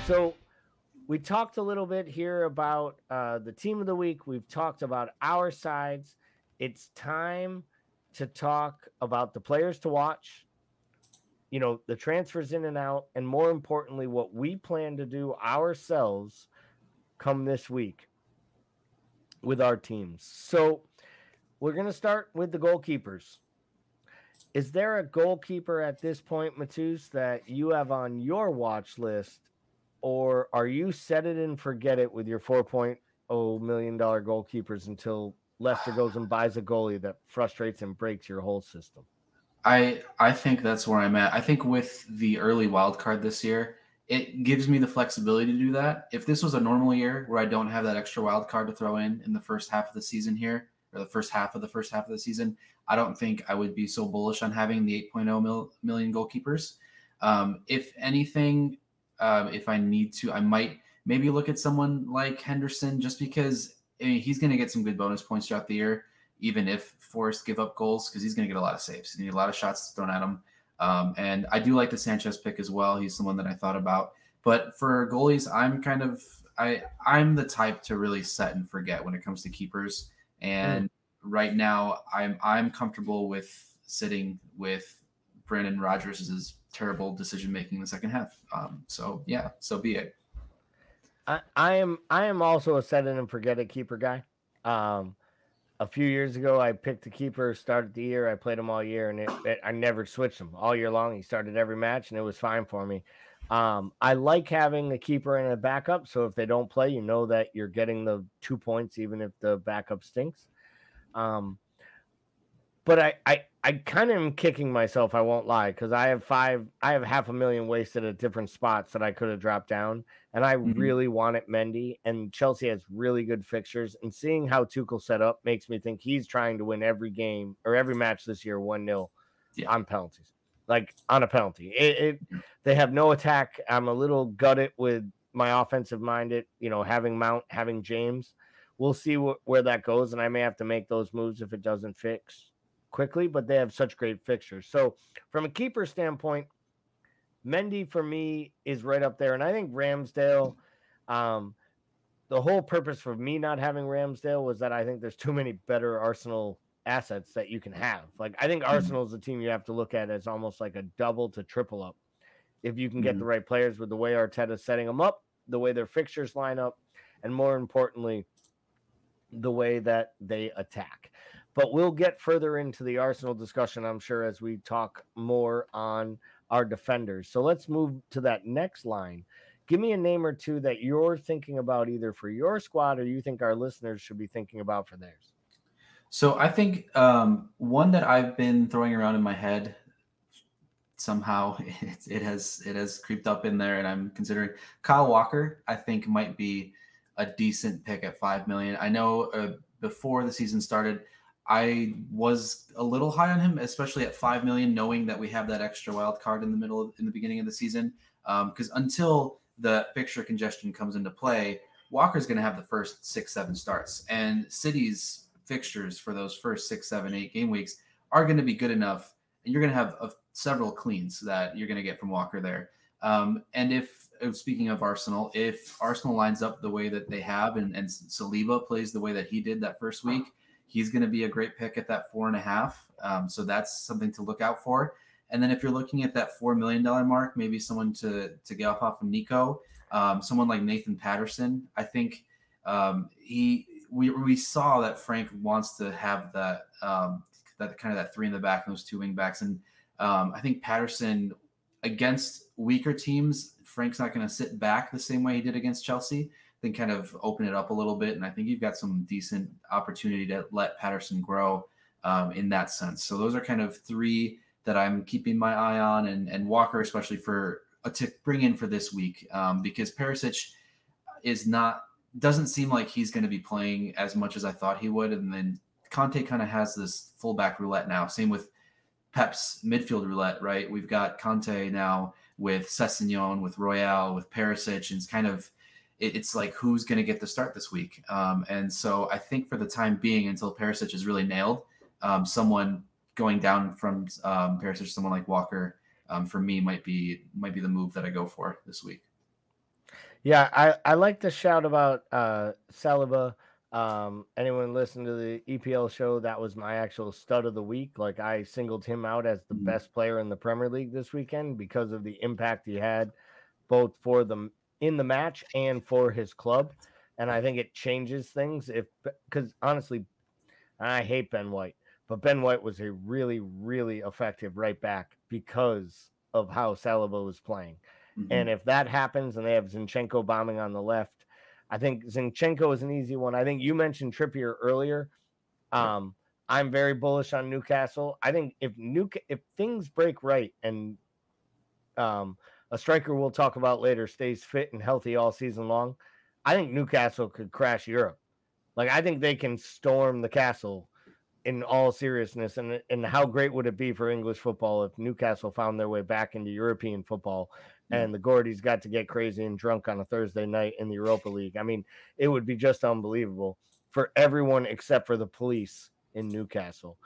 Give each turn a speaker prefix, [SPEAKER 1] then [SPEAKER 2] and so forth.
[SPEAKER 1] So we talked a little bit here about the team of the week. We've talked about our sides. It's time to talk about the players to watch, the transfers in and out, and more importantly, what we plan to do ourselves come this week with our teams. So we're going to start with the goalkeepers. Is there a goalkeeper at this point, Mateusz, that you have on your watch list, or are you set it and forget it with your $4.0 million goalkeepers until Leicester goes and buys a goalie that frustrates and breaks your whole system?
[SPEAKER 2] I think that's where I'm at. I think with the early wild card this year, it gives me the flexibility to do that. If this was a normal year where I don't have that extra wild card to throw in the first half of the season here, or the first half of the season, I don't think I would be so bullish on having the 8.0 million goalkeepers. If anything, if I need to, I might maybe look at someone like Henderson, just because he's going to get some good bonus points throughout the year, even if Forrest give up goals, because he's going to get a lot of saves. He's going to get a lot of shots thrown at him. And I do like the Sanchez pick as well. He's someone that I thought about. But for goalies, I'm the type to really set and forget when it comes to keepers. And right now, I'm comfortable with sitting with Brandon Rodgers' terrible decision making in the second half. So be it.
[SPEAKER 1] I am also a set it and forget it keeper guy. A few years ago, I picked a keeper, started the year. I played him all year, and I never switched him all year long. He started every match, and it was fine for me. I like having a keeper and a backup, so if they don't play, you know that you're getting the 2 points, even if the backup stinks. But I kind of am kicking myself, I won't lie, because I have $500,000 wasted at different spots that I could have dropped down, and I really wanted Mendy, and Chelsea has really good fixtures, and seeing how Tuchel set up makes me think he's trying to win every game or every match this year 1-0 on penalties, like on a penalty. They have no attack. I'm a little gutted with my offensive minded, having Mount, having James. We'll see where that goes, and I may have to make those moves if it doesn't fix quickly, but they have such great fixtures. So from a keeper standpoint, Mendy for me is right up there. And I think Ramsdale, the whole purpose for me not having Ramsdale was that I think there's too many better Arsenal assets that you can have. Like, I think Arsenal is a team you have to look at as almost like a double to triple up. If you can get the right players with the way Arteta's setting them up, the way their fixtures line up, and more importantly, the way that they attack. But we'll get further into the Arsenal discussion, I'm sure, as we talk more on our defenders. So let's move to that next line. Give me a name or two that you're thinking about either for your squad or you think our listeners should be thinking about for theirs.
[SPEAKER 2] So I think one that I've been throwing around in my head, somehow it has creeped up in there, and I'm considering Kyle Walker. I think might be a decent pick at $5 million. I know before the season started, I was a little high on him, especially at $5 million, knowing that we have that extra wild card in the beginning of the season. Because until the fixture congestion comes into play, Walker's going to have the first 6, 7 starts, and City's fixtures for those first 6, 7, 8 game weeks are going to be good enough, and you're going to have several cleans that you're going to get from Walker there. And if speaking of Arsenal, if Arsenal lines up the way that they have, and Saliba plays the way that he did that first week, he's going to be a great pick at that 4.5. So that's something to look out for. And then if you're looking at that $4 million mark, maybe someone to get off of Nico, someone like Nathan Patterson. I think we saw that Frank wants to have that kind of that 3 in the back, and those 2 wing backs. And I think Patterson against weaker teams, Frank's not going to sit back the same way he did against Chelsea. Then kind of open it up a little bit. And I think you've got some decent opportunity to let Patterson grow in that sense. So those are kind of 3 that I'm keeping my eye on, and Walker, especially to bring in for this week, because Perisic doesn't seem like he's going to be playing as much as I thought he would. And then Conte kind of has this fullback roulette now. Same with Pep's midfield roulette, right? We've got Conte now with Sessegnon, with Royale, with Perisic, and it's kind of, it's like, who's going to get the start this week? And so I think for the time being, until Perisic is really nailed, someone going down from Perisic, someone like Walker, for me might be the move that I go for this week.
[SPEAKER 1] Yeah, I like to shout about Saliba. Anyone listen to the EPL show? That was my actual stud of the week. Like I singled him out as the
[SPEAKER 2] Mhm.
[SPEAKER 1] best player in the Premier League this weekend because of the impact he had both for them in the match and for his club. And I think it changes things if because honestly, I hate Ben White, but Ben White was a really, really effective right back because of how Saliba was playing. And
[SPEAKER 2] Mhm.
[SPEAKER 1] if that happens and they have Zinchenko bombing on the left, I think Zinchenko is an easy one. I think you mentioned Trippier earlier.
[SPEAKER 2] Yep.
[SPEAKER 1] Um, I'm very bullish on Newcastle. I think if things break right and um, a striker we'll talk about later stays fit and healthy all season long, I think Newcastle could crash Europe. Like I think they can storm the castle in all seriousness. And how great would it be for English football if Newcastle found their way back into European football
[SPEAKER 2] Yeah.
[SPEAKER 1] and the Gordies got to get crazy and drunk on a Thursday night in the Europa League? I mean, it would be just unbelievable for everyone except for the police in Newcastle.